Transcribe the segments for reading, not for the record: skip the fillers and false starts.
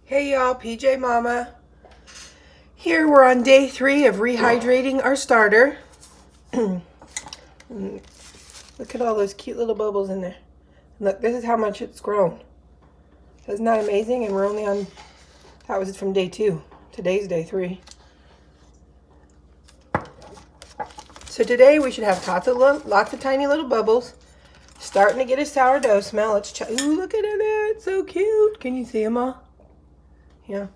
Hey y'all, PJ Mama. Here we're on day 3 of rehydrating our starter. Look at all those cute little bubbles in there. Look, this is how much it's grown. Isn't that amazing? And we're only on, that was from day 2. Today's day 3. So today we should have lots of tiny little bubbles. Starting to get a sourdough smell. Ooh, look at it there. It's so cute. Can you see them all? Yeah.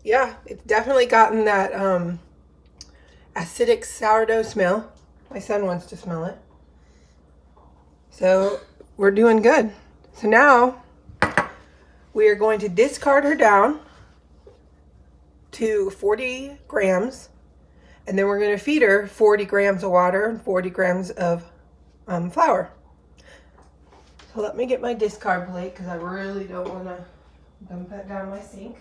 Yeah, it's definitely gotten that acidic sourdough smell. My son wants to smell it. So we're doing good. So now we are going to discard her down to 40 grams. And then we're going to feed her 40 grams of water and 40 grams of flour. So let me get my discard plate because I really don't want to dump that down my sink.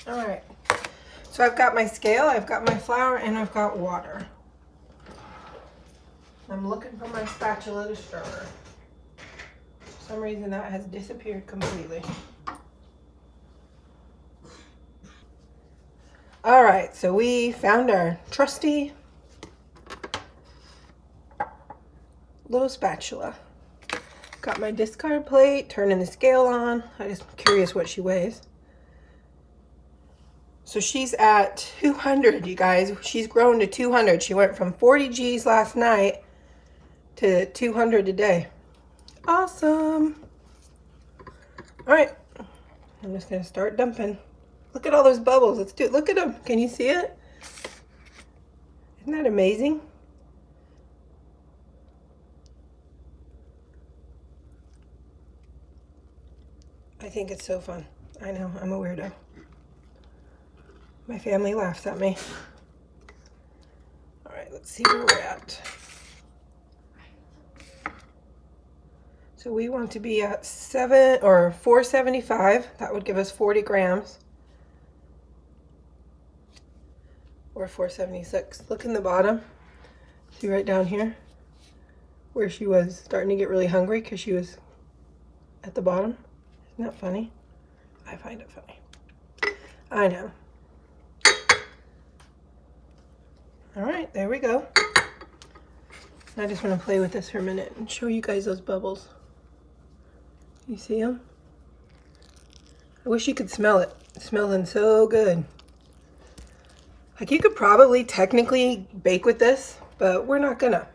All right, so I've got my scale, I've got my flour, and I've got water. I'm looking for my spatula to stir. For some reason that has disappeared completely. All right, so we found our trusty little spatula. Got my discard plate, turning the scale on. I'm just curious what she weighs. So she's at 200, you guys. She's grown to 200. She went from 40 G's last night to 200 today. Awesome. All right, I'm just gonna start dumping. Look at all those bubbles. Let's do it. Look at them. Can you see it? Isn't that amazing? I think it's so fun. I know, I'm a weirdo. My family laughs at me. All right, let's see where we're at. So we want to be at 475. That would give us 40 grams. Or 476. Look in the bottom. See right down here where she was starting to get really hungry because she was at the bottom. Isn't that funny? I find it funny. I know. All right, there we go. I just want to play with this for a minute and show you guys those bubbles. You see them? I wish you could smell it. It's smelling so good. Like you could probably technically bake with this, but we're not gonna.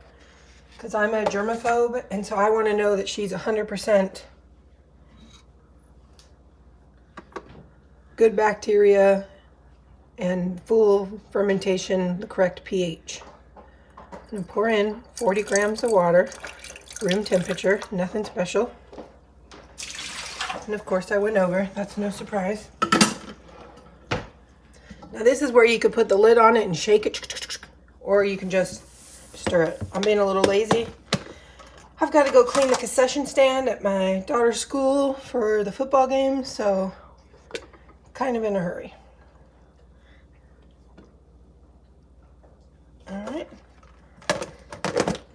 Because I'm a germaphobe, and so I want to know that she's 100% good bacteria and full fermentation, the correct pH. I'm gonna pour in 40 grams of water, room temperature, nothing special. And of course I went over, that's no surprise. Now this is where you could put the lid on it and shake it, or you can just stir it. I'm being a little lazy. I've got to go clean the concession stand at my daughter's school for the football game, so kind of in a hurry. All right,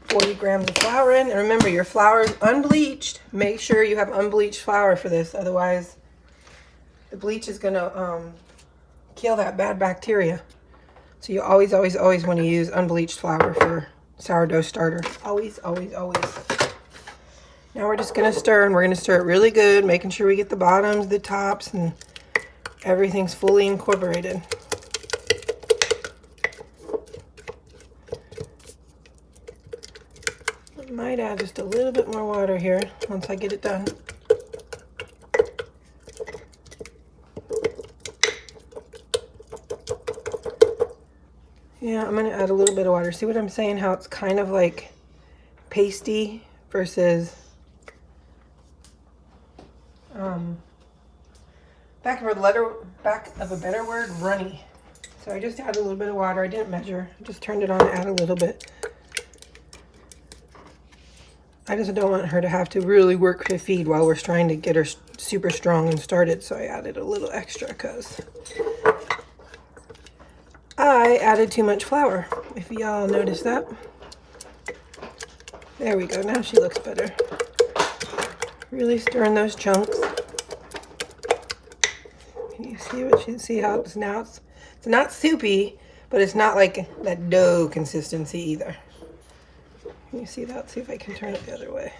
40 grams of flour in, and remember your flour is unbleached. Make sure you have unbleached flour for this, otherwise the bleach is gonna kill that bad bacteria. So you always want to use unbleached flour for sourdough starter. Always. Now we're just gonna stir, and we're gonna stir it really good, making sure we get the bottoms, the tops, and everything's fully incorporated. I might add just a little bit more water here once I get it done. Yeah, I'm gonna add a little bit of water. See what I'm saying? How it's kind of like pasty versus back of a better word, runny. So I just added a little bit of water. I didn't measure. I just turned it on and added a little bit. I just don't want her to have to really work to feed while we're trying to get her super strong and started. So I added a little extra because I added too much flour, if y'all noticed that. There we go. Now she looks better. Really stirring those chunks. Can you see how it's now? It's not soupy, but it's not like that dough consistency either. Can you see that? See if I can turn it the other way.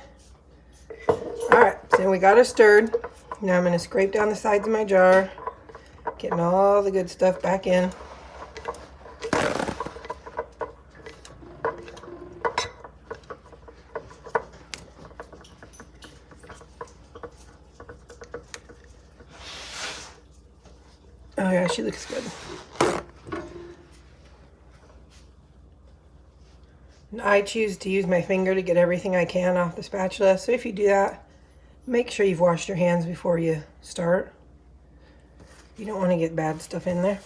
All right, so we got her stirred. Now I'm going to scrape down the sides of my jar, getting all the good stuff back in. Oh yeah, she looks good. And I choose to use my finger to get everything I can off the spatula. So if you do that, make sure you've washed your hands before you start. You don't want to get bad stuff in there.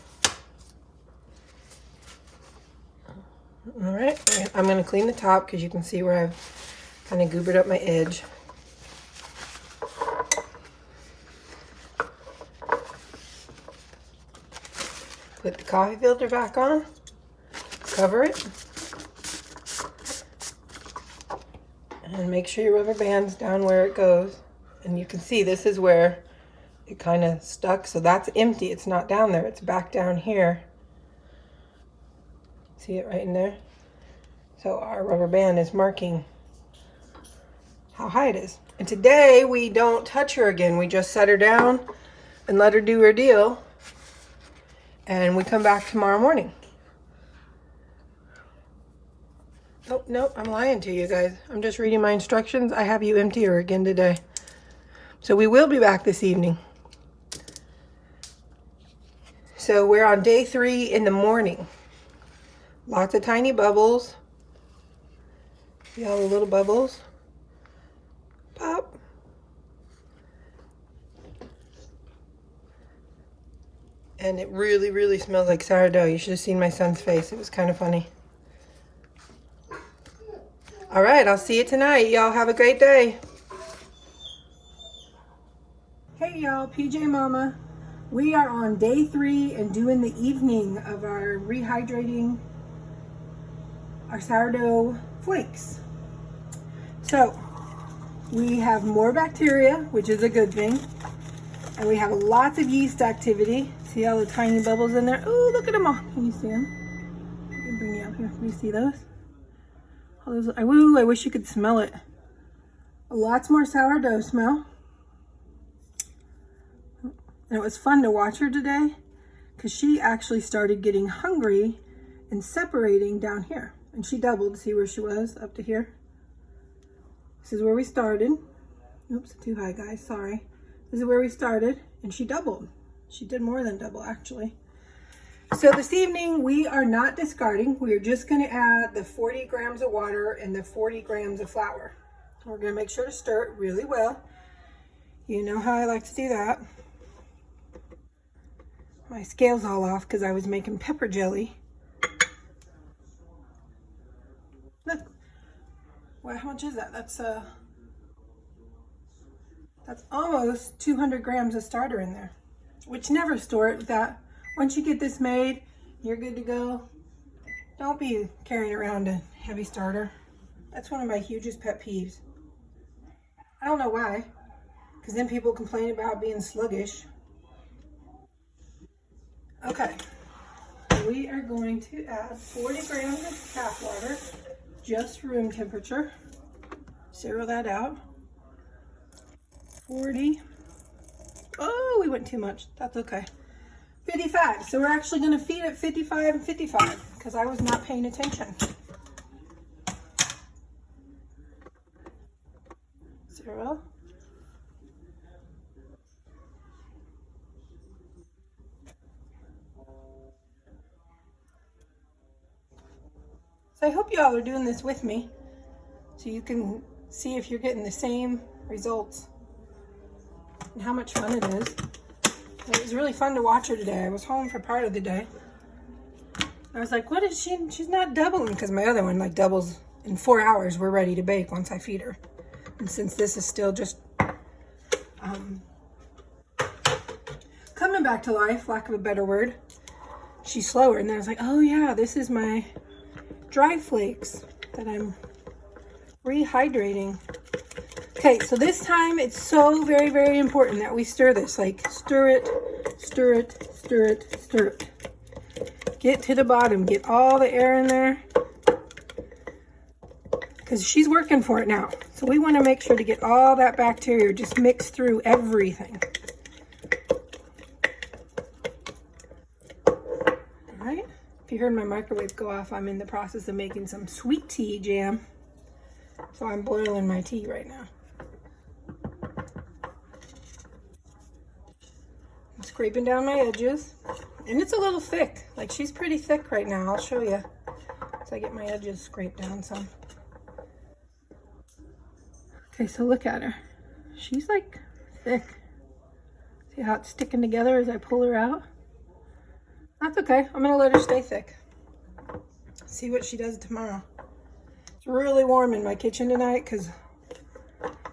All right, I'm going to clean the top because you can see where I've kind of goobered up my edge. Put the coffee filter back on, cover it, and make sure your rubber band's down where it goes. And you can see this is where it kind of stuck, so that's empty. It's not down there, it's back down here. See it right in there? So our rubber band is marking how high it is. And today we don't touch her again. We just set her down and let her do her deal. And we come back tomorrow morning. Oh, no, I'm lying to you guys. I'm just reading my instructions. I have you empty her again today. So we will be back this evening. So we're on day 3 in the morning. Lots of tiny bubbles. See all the little bubbles? Pop. And it really, really smells like sourdough. You should have seen my son's face. It was kind of funny. All right, I'll see you tonight. Y'all have a great day. Hey y'all, PJ Mama. We are on day 3 and doing the evening of our rehydrating our sourdough flakes. So we have more bacteria, which is a good thing. And we have lots of yeast activity. See all the tiny bubbles in there? Ooh, look at them all. Can you see them? I can bring you up here. Can you see those? All those. Ooh, I wish you could smell it. Lots more sourdough smell. And it was fun to watch her today because she actually started getting hungry and separating down here. And she doubled. See where she was? Up to here. This is where we started. Oops, too high, guys. Sorry. This is where we started, and she doubled. She did more than double, actually. So this evening, we are not discarding. We are just going to add the 40 grams of water and the 40 grams of flour. We're going to make sure to stir it really well. You know how I like to do that. My scale's all off because I was making pepper jelly. Look. Well, how much is that? That's almost 200 grams of starter in there, which never store it without. Once you get this made, you're good to go. Don't be carrying around a heavy starter. That's one of my hugest pet peeves. I don't know why, because then people complain about being sluggish. Okay, we are going to add 40 grams of tap water, just room temperature. Zero that out. 40. Oh, we went too much. That's okay. 55. So we're actually going to feed it 55 and 55 because I was not paying attention. 0. So I hope y'all are doing this with me so you can see if you're getting the same results and how much fun it is. It was really fun to watch her today. I was home for part of the day. I was like, what is she? She's not doubling, because my other one like doubles in 4 hours. We're ready to bake once I feed her. And since this is still just coming back to life, lack of a better word, she's slower. And then I was like, oh yeah, this is my dry flakes that I'm rehydrating. Okay, so this time it's so very, very important that we stir this. Like, stir it, stir it, stir it, stir it. Get to the bottom. Get all the air in there. Because she's working for it now. So we want to make sure to get all that bacteria just mixed through everything. All right. If you heard my microwave go off, I'm in the process of making some sweet tea jam. So I'm boiling my tea right now. I'm scraping down my edges. And it's a little thick. Like, she's pretty thick right now. I'll show you. So I get my edges scraped down some. Okay, so look at her. She's like thick. See how it's sticking together as I pull her out? That's okay. I'm gonna let her stay thick. See what she does tomorrow. It's really warm in my kitchen tonight because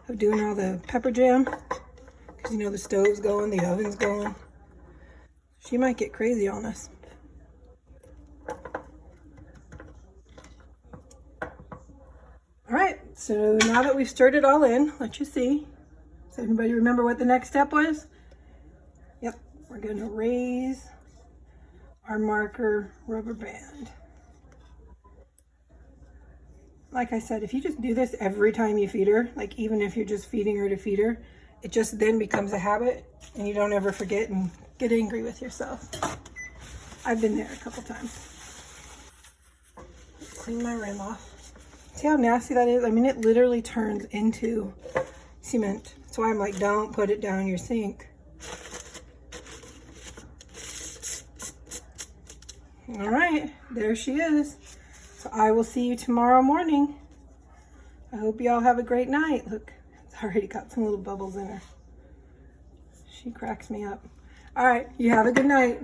of doing all the pepper jam. Because you know the stove's going, the oven's going. She might get crazy on us. All right, so now that we've stirred it all in, let you see. Does everybody remember what the next step was? Yep, we're gonna raise our marker rubber band. Like I said, if you just do this every time you feed her, like even if you're just feeding her to feed her, it just then becomes a habit and you don't ever forget and get angry with yourself. I've been there a couple times. Clean my rim off. See how nasty that is? I mean, it literally turns into cement. That's why I'm like, don't put it down your sink. All right, there she is. So I will see you tomorrow morning. I hope y'all have a great night. Look, it's already got some little bubbles in her. She cracks me up. All right, you have a good night.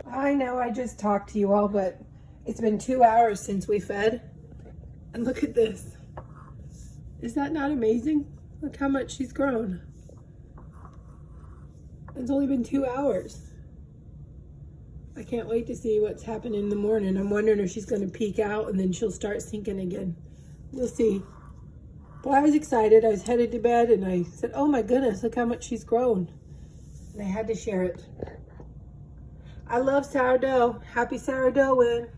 I know I just talked to you all, but it's been 2 hours since we fed. And look at this. Is that not amazing? Look how much she's grown. It's only been 2 hours. I can't wait to see what's happening in the morning. I'm wondering if she's going to peek out and then she'll start sinking again. We'll see. But I was excited. I was headed to bed and I said, oh my goodness, look how much she's grown. And I had to share it. I love sourdough. Happy sourdough, Win.